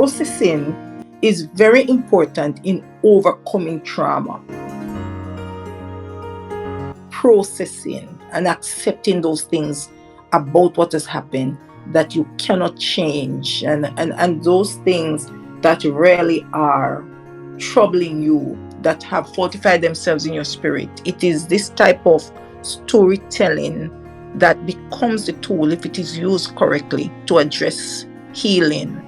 processing is very important in overcoming trauma. Processing and accepting those things about what has happened that you cannot change, and those things that really are troubling you, that have fortified themselves in your spirit. It is this type of storytelling that becomes the tool, if it is used correctly, to address healing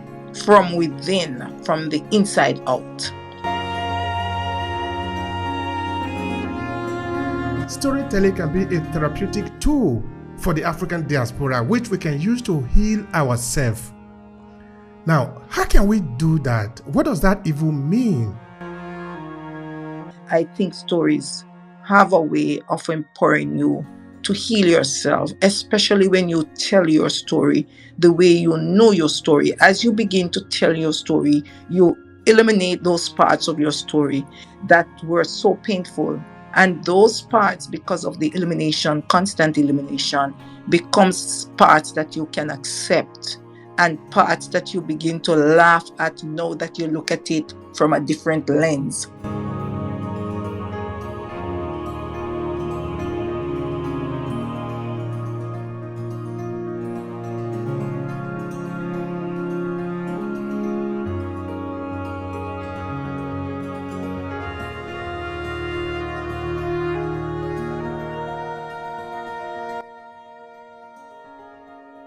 from within, from the inside out. Storytelling can be a therapeutic tool for the African diaspora, which we can use to heal ourselves. Now, how can we do that? What does that even mean? I think stories have a way of empowering you to heal yourself, especially when you tell your story the way you know your story. As you begin to tell your story, you eliminate those parts of your story that were so painful. And those parts, because of the elimination, constant elimination, becomes parts that you can accept and parts that you begin to laugh at now that you look at it from a different lens.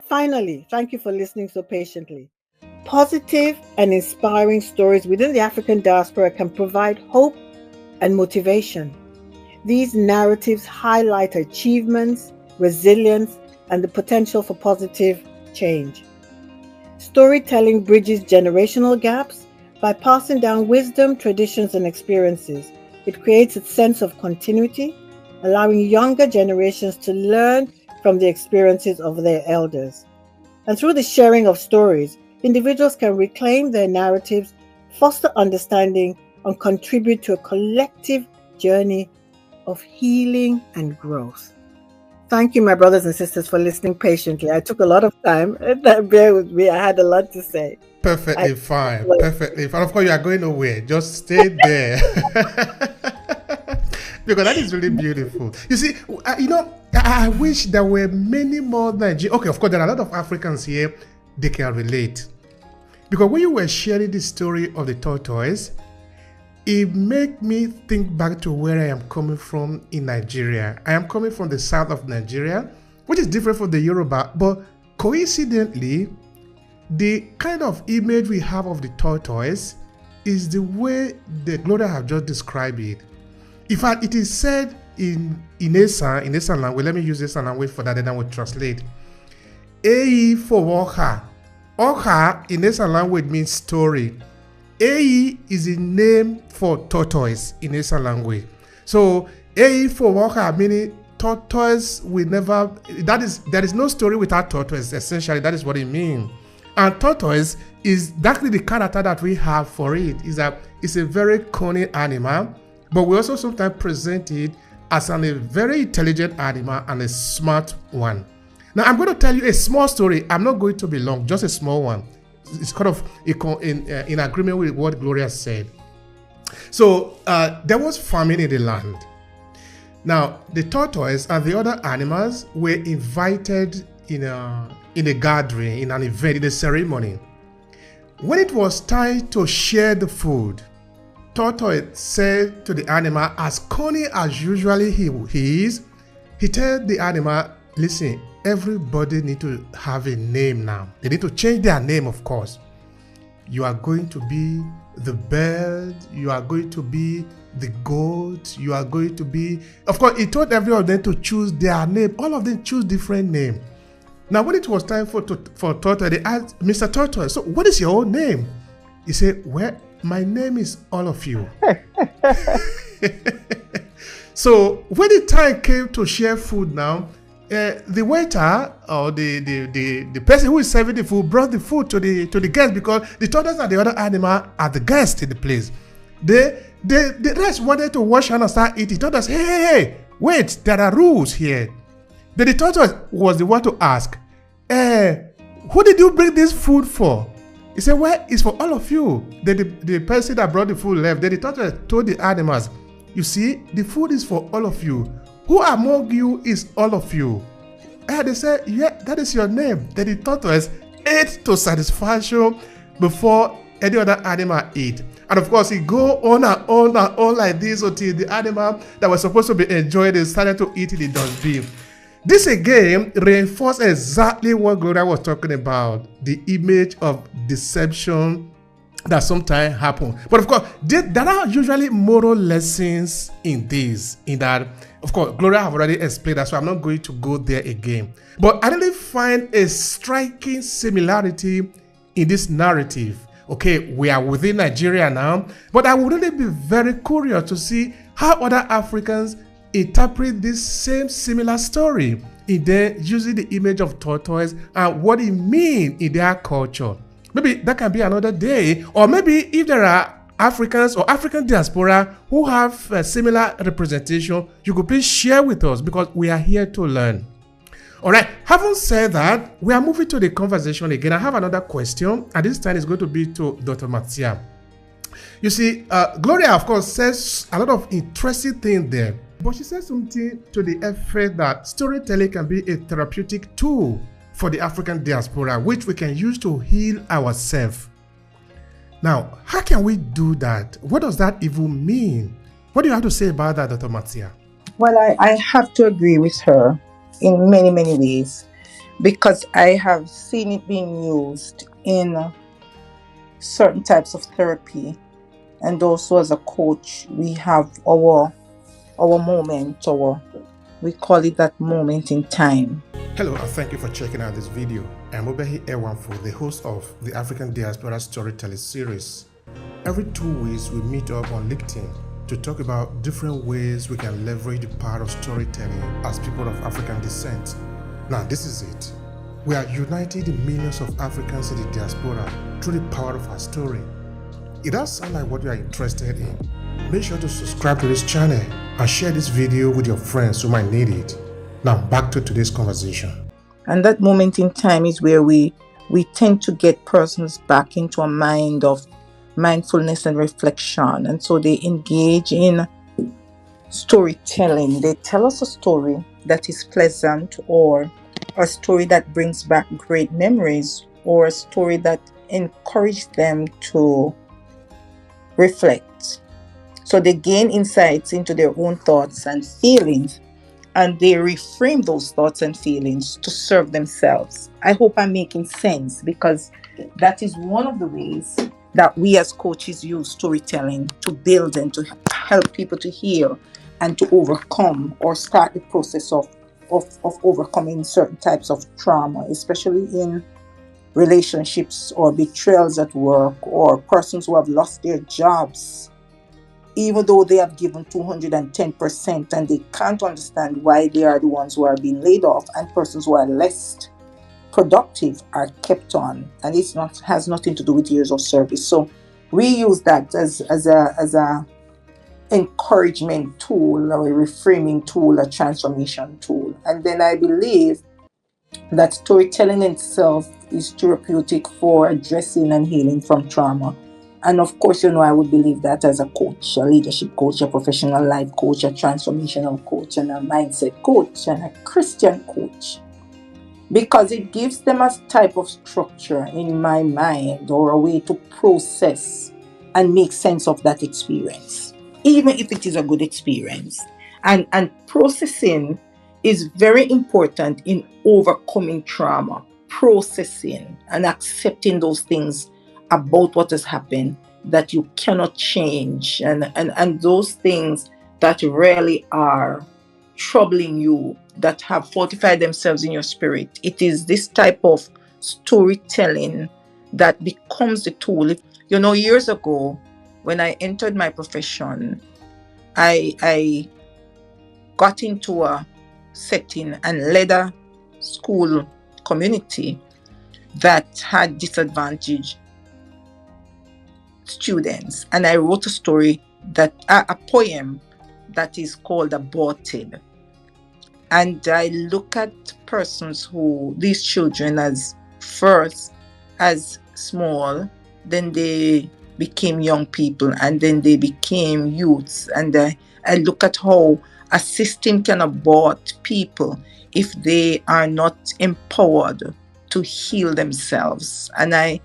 Finally, thank you for listening so patiently. Positive and inspiring stories within the African diaspora can provide hope and motivation. These narratives highlight achievements, resilience, and the potential for positive change. Storytelling bridges generational gaps by passing down wisdom, traditions, and experiences. It creates a sense of continuity, allowing younger generations to learn from the experiences of their elders. And through the sharing of stories, individuals can reclaim their narratives, foster understanding, and contribute to a collective journey of healing and growth. Thank you, my brothers and sisters, for listening patiently. I took a lot of time. Bear with me. I had a lot to say. Perfectly fine. Perfectly fine. Of course, you are going nowhere. Just stay there. Because that is really beautiful. You see, I wish there were many more Nigerians. Okay, of course, there are a lot of Africans here. They can relate. Because when you were sharing the story of the tortoise, it made me think back to where I am coming from in Nigeria. I am coming from the south of Nigeria, which is different from the Yoruba. But coincidentally, the kind of image we have of the tortoise is the way the Gloria have just described it. In fact, it is said in Esan language. Let me use Esan language for that, and I will translate. Eyi for Oha. Oha in Esan language means story. Eyi is a name for tortoise in Esan language. So Eyi for Oha meaning tortoise will never. There is no story without tortoise. Essentially, that is what it means. And tortoise is exactly the character that we have for it. It's a very cunning animal. But we also sometimes present it as a very intelligent animal and a smart one. Now, I'm going to tell you a small story. I'm not going to be long, just a small one. It's kind of in agreement with what Gloria said. So, there was famine in the land. Now, the tortoise and the other animals were invited in a gathering, in an event, in a ceremony. When it was time to share the food, tortoise said to the animal, as cunning as usually he is, he told the animal, listen, everybody need to have a name now. They need to change their name, of course. You are going to be the bird, you are going to be the goat, you are going to be... Of course, he told every of them to choose their name. All of them choose different name. Now, when it was time for Tortoise, they asked, Mr. Tortoise, so what is your own name? He said, well, my name is all of you. So when the time came to share food now, the waiter or the person who is serving the food brought the food to the guests, because the tortoise and the other animal are the guests in the place. The rest wanted to wash hands and start eating. The tortoise, hey, wait, there are rules here. Then the tortoise was the one to ask, who did you bring this food for? He said, well, it's for all of you. The person that brought the food left. Then the tortoise told the animals, you see, the food is for all of you. Who among you is all of you? And they said, yeah, that is your name. Then the tortoise ate to satisfaction before any other animal ate. And of course, he go on and on and on like this until the animal that was supposed to be enjoying it started to eat the dustbin. This again reinforced exactly what Gloria was talking about, the image of deception that sometimes happen. But of course, there are usually moral lessons in this, in that, of course, Gloria have already explained that, so I'm not going to go there again. But I really find a striking similarity in this narrative. Okay, we are within Nigeria now, but I would really be very curious to see how other Africans interpret this same similar story in their using the image of tortoise and what it means in their culture. Maybe that can be another day, or maybe if there are Africans or African diaspora who have a similar representation, you could please share with us, because we are here to learn. All right, having said that, we are moving to the conversation again. I have another question, and this time is going to be to Dr. Mattia. You see, Gloria, of course, says a lot of interesting things there, but she says something to the effect that storytelling can be a therapeutic tool for the African diaspora, which we can use to heal ourselves. Now, how can we do that? What does that even mean? What do you have to say about that, Dr. Mattia? Well, I have to agree with her in many, many ways, because I have seen it being used in certain types of therapy. And also as a coach, we have our moment, we call it that moment in time. Hello, and thank you for checking out this video. I'm Obehi Ewanfo, the host of the African Diaspora Storytelling Series. Every 2 weeks, we meet up on LinkedIn to talk about different ways we can leverage the power of storytelling as people of African descent. Now, this is it. We are uniting the millions of Africans in the diaspora through the power of our story. It does sound like what you are interested in. Make sure to subscribe to this channel and share this video with your friends who might need it. Now, back to today's conversation. And that moment in time is where we tend to get persons back into a mind of mindfulness and reflection. And so they engage in storytelling. They tell us a story that is pleasant, or a story that brings back great memories, or a story that encourages them to reflect. So they gain insights into their own thoughts and feelings, and they reframe those thoughts and feelings to serve themselves. I hope I'm making sense, because that is one of the ways that we as coaches use storytelling to build and to help people to heal and to overcome, or start the process of overcoming certain types of trauma, especially in relationships or betrayals at work, or persons who have lost their jobs, even though they have given 210%, and they can't understand why they are the ones who are being laid off, and persons who are less productive are kept on, and has nothing to do with years of service. So we use that as a encouragement tool, or a reframing tool, a transformation tool. And then I believe that storytelling itself is therapeutic for addressing and healing from trauma. And of course, I would believe that as a coach, a leadership coach, a professional life coach, a transformational coach, and a mindset coach, and a Christian coach, because it gives them a type of structure in my mind, or a way to process and make sense of that experience, even if it is a good experience. And processing is very important in overcoming trauma. Processing and accepting those things about what has happened that you cannot change, and those things that really are troubling you, that have fortified themselves in your spirit. It is this type of storytelling that becomes the tool. Years ago, when I entered my profession, I got into a setting and led a school community that had disadvantaged students, and I wrote a poem that is called Aborted. And I look at these children as small, then they became young people, and then they became youths. And I look at how a system can abort people if they are not empowered to heal themselves. And I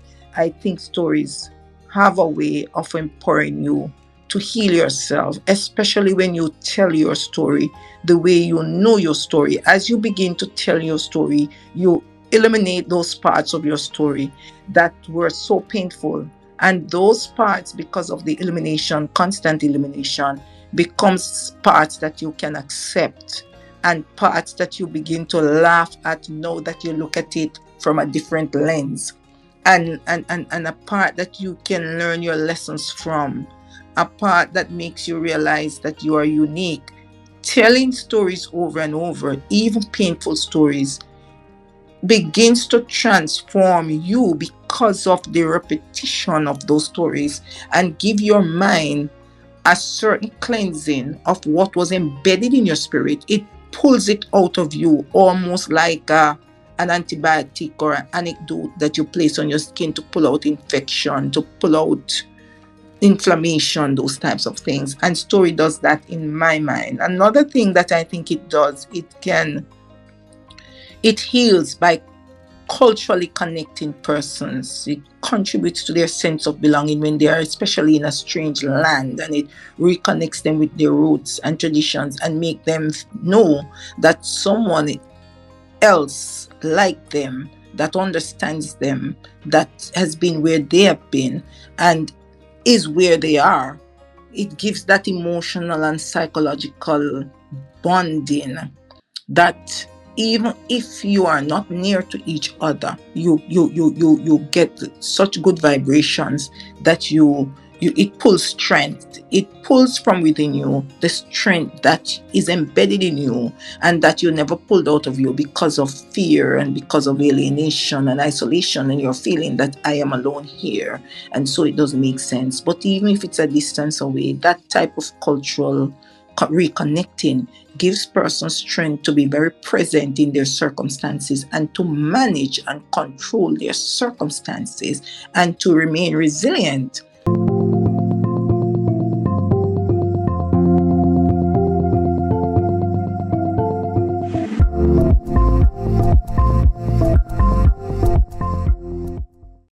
think stories have a way of empowering you to heal yourself, especially when you tell your story the way you know your story. As you begin to tell your story, you eliminate those parts of your story that were so painful. And those parts, because of the elimination, constant elimination, becomes parts that you can accept, and parts that you begin to laugh at now that you look at it from a different lens, and a part that you can learn your lessons from, a part that makes you realize that you are unique. Telling stories over and over, even painful stories, begins to transform you because of the repetition of those stories, and give your mind a certain cleansing of what was embedded in your spirit. It pulls it out of you, almost like an antibiotic or an anecdote that you place on your skin to pull out infection, to pull out inflammation, those types of things. And story does that in my mind. Another thing that I think it does, it heals by culturally connecting persons. It contributes to their sense of belonging when they are especially in a strange land, and it reconnects them with their roots and traditions, and make them know that someone else like them, that understands them, that has been where they have been and is where they are. It gives that emotional and psychological bonding that even if you are not near to each other, you get such good vibrations that it pulls strength. It pulls from within you the strength that is embedded in you, and that you never pulled out of you because of fear and because of alienation and isolation, and you're feeling that I am alone here, and so it doesn't make sense. But even if it's a distance away, that type of cultural reconnecting gives persons strength to be very present in their circumstances, and to manage and control their circumstances, and to remain resilient